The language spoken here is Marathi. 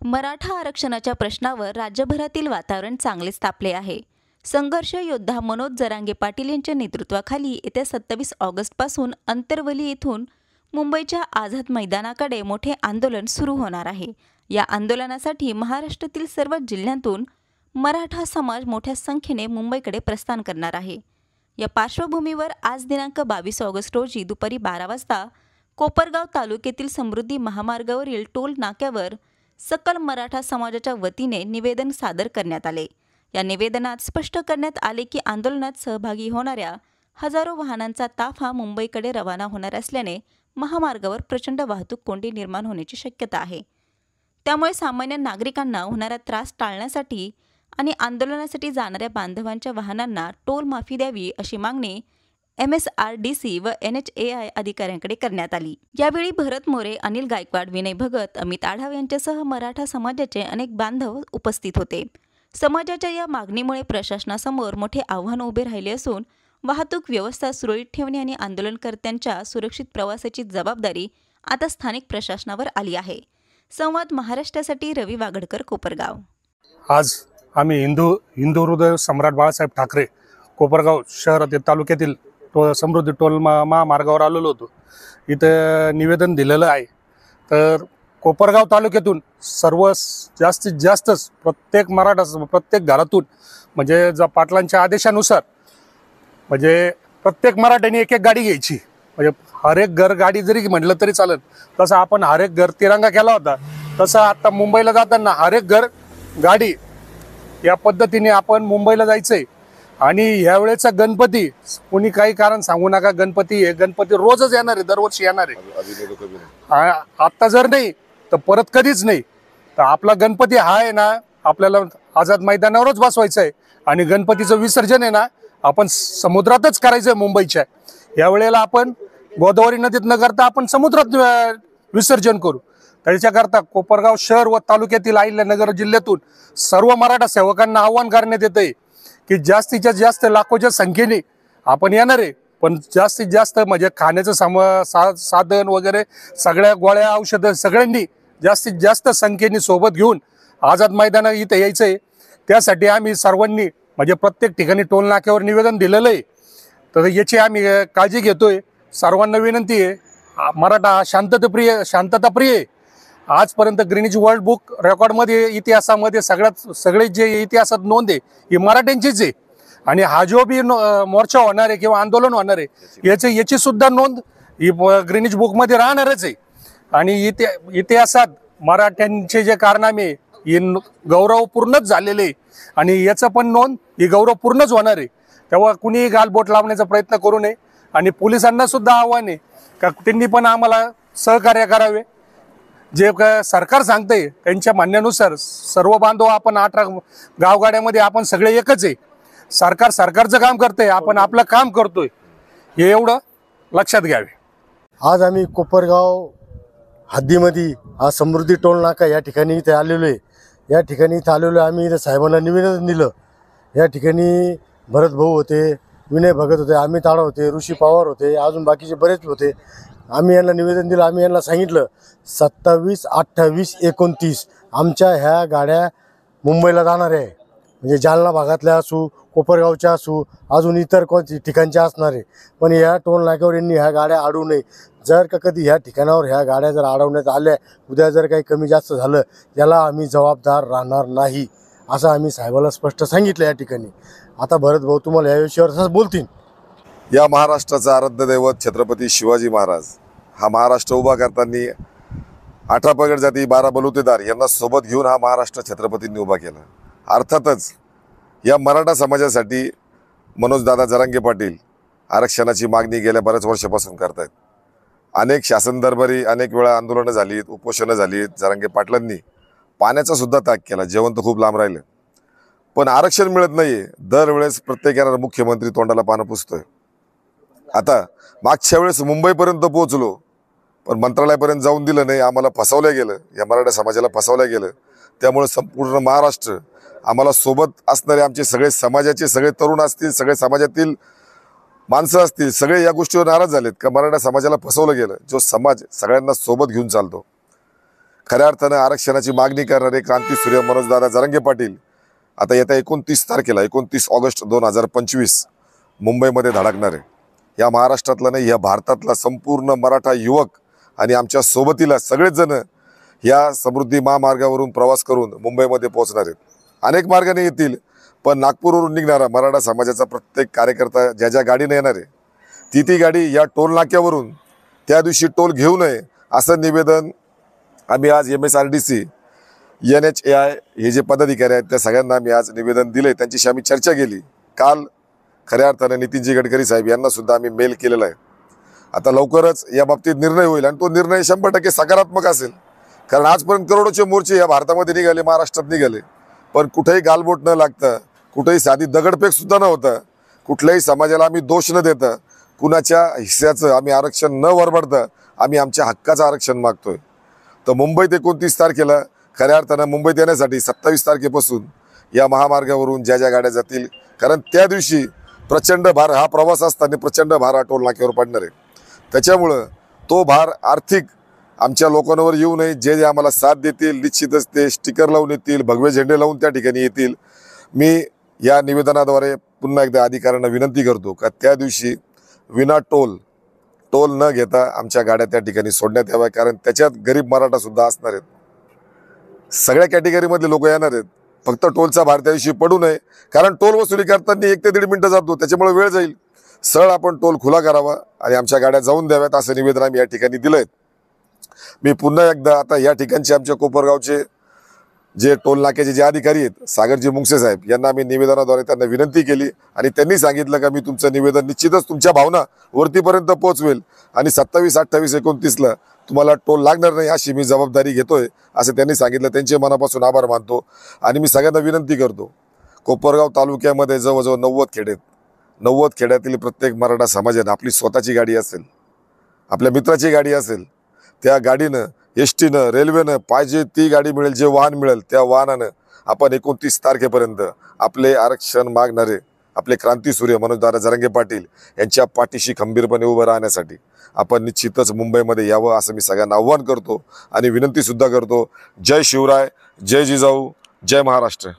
मराठा आरक्षणाच्या प्रश्नावर राज्यभरातील वातावरण चांगलेच तापले आहे। संघर्ष योद्धा मनोज जरांगे पाटील यांच्या नेतृत्वाखाली येत्या 27 ऑगस्टपासून अंतरवली येथून मुंबईच्या आझाद मैदानाकडे मोठे आंदोलन सुरू होणार आहे। या आंदोलनासाठी महाराष्ट्रातील सर्व जिल्ह्यांतून मराठा समाज मोठ्या संख्येने मुंबईकडे प्रस्थान करणार आहे। या पार्श्वभूमीवर आज दिनांक 22 ऑगस्ट रोजी दुपारी 12 वाजता कोपरगाव तालुक्यातील समृद्धी महामार्गावरील टोल नाक्यावर सकल मराठा समाजाच्या वतीने निवेदन सादर करण्यात आले। या निवेदनात स्पष्ट करण्यात आले की आंदोलनात सहभागी होणाऱ्या हजारो वाहनांचा ताफा मुंबईकडे रवाना होणार असल्याने महामार्गावर प्रचंड वाहतूक कोंडी निर्माण होण्याची शक्यता आहे। त्यामुळे सामान्य नागरिकांना होणारा त्रास टाळण्यासाठी आणि आंदोलनासाठी जाणाऱ्या बांधवांच्या वाहनांना टोल माफी द्यावी अशी मागणी MSRDC व NHAI अधिकाऱ्यांकडे करण्यात आली। यावेळी भरत मोरे, अनिल गायकवाड, विनय भगत, अमित आढाव यांच्यासह मराठा समाजाचे अनेक बांधव उपस्थित होते। समाजाच्या या मागणीमुळे प्रशासनासमोर मोठे आव्हान उभे राहिले असून वाहतूक व्यवस्था सुरळीत ठेवणे आणि आंदोलनकर्त्यांच्या सुरक्षित प्रवासाची जबाबदारी आता स्थानिक प्रशासनावर आली आहे। संवाद महाराष्ट्रासाठी रवी वागडकर, कोपरगाव। आज आम्ही हिंदू हृदय सम्राट बाळासाहेब ठाकरे कोपरगाव शहर तालुक्यातील समृद्धी टोल महामार्गावर आलेलो होतो। इथं निवेदन दिलेलं आहे। तर कोपरगाव तालुक्यातून जास्तीत जास्त प्रत्येक घरातून म्हणजे पाटलांच्या आदेशानुसार म्हणजे प्रत्येक मराठ्याने एक गाडी घ्यायची। म्हणजे हर एक घर गाडी जरी म्हटलं तरी चालेल। तसं आपण हर एक घर तिरंगा केला होता, तसं आता मुंबईला जाताना हर एक घर गाडी या पद्धतीने आपण मुंबईला जायचंय। आणि यावेळेचा गणपती कोणी काही कारण सांगू नका, गणपती रोजच येणार आहे, दरवर्षी येणार आहे। आता जर नाही तर परत कधीच नाही। तर आपला गणपती हा आहे ना, आपल्याला आझाद मैदानावरच बसवायचा आहे आणि गणपतीचं विसर्जन आहे ना आपण समुद्रातच करायचं आहे। मुंबईच्या यावेळेला आपण गोदावरी नदीत न करता आपण समुद्रात विसर्जन करू। त्याच्याकरता कोपरगाव शहर व तालुक्यातील अहिल्यानगर जिल्ह्यातून सर्व मराठा सेवकांना आवाहन करण्यात येते की जास्तीत जास्त लाखोच्या संख्येने आपण येणार आहे। पण जास्तीत जास्त म्हणजे खाण्याचं साधन वगैरे सगळ्या गोळ्या औषधं सगळ्यांनी जास्तीत जास्त संख्येने सोबत घेऊन आझाद मैदाना इथे यायचं आहे। त्यासाठी आम्ही सर्वांनी म्हणजे प्रत्येक ठिकाणी टोल नाक्यावर निवेदन दिलेलं आहे। तर याची आम्ही काळजी घेतोय। सर्वांना विनंती आहे, मराठा शांतताप्रिय आहे। आजपर्यंत ग्रीनिच वर्ल्ड बुक रेकॉर्डमध्ये इतिहासामध्ये सगळे जे इतिहासात नोंद आहे ही मराठ्यांचीच आहे। आणि हा जो बी मोर्चा होणार आहे किंवा आंदोलन होणार आहे याची सुद्धा नोंद ही ग्रीनिच बुकमध्ये राहणारच आहे। आणि इतिहासात मराठ्यांचे जे कारनामे हे गौरवपूर्णच झालेले आहे आणि याचं पण नोंद ही गौरवपूर्णच होणार आहे। तेव्हा कुणीही गालबोट लावण्याचा प्रयत्न करू नये। आणि पोलिसांना सुद्धा आव्हान आहे का त्यांनी पण आम्हाला सहकार्य करावे। जे सरकार सांगते त्यांच्या म्हणण्यानुसार सर्व बांधव आपण 18 गावगाड्यामध्ये आपण सगळे एकच आहे। सरकारचं काम करतंय, आपण आपलं काम करतोय, हे एवढं लक्षात घ्यावे। आज आम्ही कोपरगाव हद्दीमध्ये हा समृद्धी टोल नाका या ठिकाणी इथे आलेलो आहे। या ठिकाणी इथे आलेलो आम्ही इथे साहेबांना निवेदन दिलं। या ठिकाणी भरत भाऊ होते, विनय भगत होते, अमित आढाव होते, ऋषी पवार होते, अजून बाकीचे बरेच होते। आम्ही यांना निवेदन दिलं। आम्ही यांना सांगितलं 27, 28, 29 आमच्या ह्या गाड्या मुंबईला जाणार आहे। म्हणजे जालना भागातल्या असू, कोपरगावच्या असू, अजून इतर कोणत्या ठिकाणच्या असणार आहे। पण या टोल नाक्यावर यांनी ह्या गाड्या अडवू नये। जर का कधी ह्या ठिकाणावर ह्या गाड्या जर अडवण्यात आल्या, उद्या जर काही कमी जास्त झालं याला आम्ही जबाबदार राहणार नाही, असं आम्ही साहेबाला स्पष्ट सांगितलं या ठिकाणी। आता भरत भाऊ तुम्हाला या विषयावर असं बोलतील। या महाराष्ट्राचा आराध्य दैवत छत्रपती शिवाजी महाराज हा महाराष्ट्र उभा करताना 18 पगड जाती 12 बलुतेदार यांना सोबत घेऊन हा महाराष्ट्र छत्रपतींनी उभा केला। अर्थातच या मराठा समाजासाठी मनोजदादा जरांगे पाटील आरक्षणाची मागणी गेल्या बऱ्याच वर्षापासून करतायत। अनेक शासन दरबारी अनेक वेळा आंदोलनं झालीत, उपोषणं झालीत। जरांगे पाटलांनी पाण्याचा सुद्धा त्याग केला, जेवण तर खूप लांब राहिलं, पण आरक्षण मिळत नाहीये। दरवेळेस प्रत्येक येणारा मुख्यमंत्री तोंडाला पानं पुसतोय। आता मागच्या वेळेस मुंबईपर्यंत पोहोचलो पण मंत्रालयापर्यंत जाऊन दिलं नाही, आम्हाला फसवलं गेलं, या मराठा समाजाला फसवलं गेलं। त्यामुळे संपूर्ण महाराष्ट्र आम्हाला सोबत असणारे आमचे सगळे समाजाचे सगळे तरुण असतील, सगळे समाजातील माणसं असतील, सगळे या गोष्टीवर नाराज झालेत का मराठा समाजाला फसवलं गेलं। जो समाज सगळ्यांना सोबत घेऊन चालतो, खऱ्या अर्थानं आरक्षणाची मागणी करणारे क्रांतीसूर्य मनोजदादा जरांगे पाटील आता येत्या 29 तारखेला 29 ऑगस्ट 2025 मुंबईमध्ये धडकणार आहे. या महाराष्ट्रातला नाही, या भारतातला संपूर्ण मराठा युवक आणि आमच्या सोबतीला सगळेच जण या समृद्धी महामार्गावरून प्रवास करून मुंबईमध्ये पोहोचणार आहेत. अनेक मार्गाने येतील, पण नागपूरवरून निघणारा मराठा समाजाचा प्रत्येक कार्यकर्ता ज्या ज्या गाडीने येणार आहे ती गाडी या टोल नाक्यावरून त्या दिवशी टोल घेऊ नये असं निवेदन आम्ही आज MSRDC NHAI हे जे पदाधिकारी आहेत त्या सगळ्यांना आम्ही आज निवेदन दिले. त्यांच्याशी आम्ही चर्चा केली. काल खऱ्या अर्थानं नितीनजी गडकरी साहेब यांना सुद्धा आम्ही मेल केलेला आहे. आता लवकरच या बाबतीत निर्णय होईल आणि तो निर्णय 100% सकारात्मक असेल. कारण आजपर्यंत करोडोचे मोर्चे या भारतामध्ये निघाले, महाराष्ट्रात निघाले, पण कुठेही गालबोट न लागता, कुठेही साधी दगडफेक सुद्धा न होता, कुठल्याही समाजाला आम्ही दोष न देता, कुणाच्या हिस्स्याचं आम्ही आरक्षण न वरबडता आम्ही आमच्या हक्काचं आरक्षण मागतोय. तर मुंबईत 29 तारखेला खऱ्या अर्थानं मुंबईत येण्यासाठी 27 तारखेपासून या महामार्गावरून ज्या ज्या गाड्या जातील, कारण त्या दिवशी प्रचंड भार, हा प्रवास असताना प्रचंड भार हा टोल नाक्यावर पडणार आहे. त्याच्यामुळं तो भार आर्थिक आमच्या लोकांवर येऊ नये. जे जे आम्हाला साथ देतील निश्चितच ते स्टिकर लावून येतील, भगवे झेंडे लावून त्या ठिकाणी येतील. मी या निवेदनाद्वारे पुन्हा एकदा अधिकाऱ्यांना विनंती करतो का त्या दिवशी विना टोल न घेता आमच्या गाड्या त्या ठिकाणी सोडण्यात याव्या. कारण त्याच्यात गरीब मराठा सुद्धा असणार आहेत, सगळ्या कॅटेगरीमधले लोक येणार आहेत. फक्त टोलचा भार त्या दिवशी पडू नये, कारण टोल वसुली करताना 1 ते 1.5 मिनिटं जातो, त्याच्यामुळे वेळ जाईल. सरळ आपण टोल खुला करावा आणि आमच्या गाड्या जाऊन द्याव्यात असं निवेदन आम्ही या ठिकाणी दिलंय. मी पुन्हा एकदा आता या ठिकाणचे आमच्या कोपरगावचे जे टोल नाक्याचे जे अधिकारी आहेत सागरजी मुंगसे साहेब यांना आम्ही निवेदनाद्वारे त्यांना विनंती केली आणि त्यांनी सांगितलं का मी तुमचं निवेदन निश्चितच तुमच्या भावना वरतीपर्यंत पोहोचवेल आणि 27, 28, 29ला तुम्हाला टोल लागणार नाही अशी मी जबाबदारी घेतोय असं त्यांनी सांगितलं. त्यांचे मनापासून आभार मानतो आणि मी सगळ्यांना विनंती करतो, कोपरगाव तालुक्यामध्ये जवळजवळ 90 खेडे आहेत. 90 खेड्यातील प्रत्येक मराठा समाजाने आपली स्वतःची गाडी असेल, आपल्या मित्राची गाडी असेल, त्या गाडीनं एसटीनं रेल्वेनं पाहिजे ती गाडी मिळेल, जे वाहन मिळेल त्या वाहनानं आपण 29 तारखेपर्यंत आपले आरक्षण मागणारे आपले क्रांतीसूर्य मनोजदादा जरांगे पाटील यांच्या पाठीशी खंबीरपणे उभं राहण्यासाठी आपण निश्चितच मुंबईमध्ये यावं असं मी सगळ्यांना आव्हान करतो आणि विनंती सुद्धा करतो. जय शिवराय, जय जिजाऊ, जय महाराष्ट्र.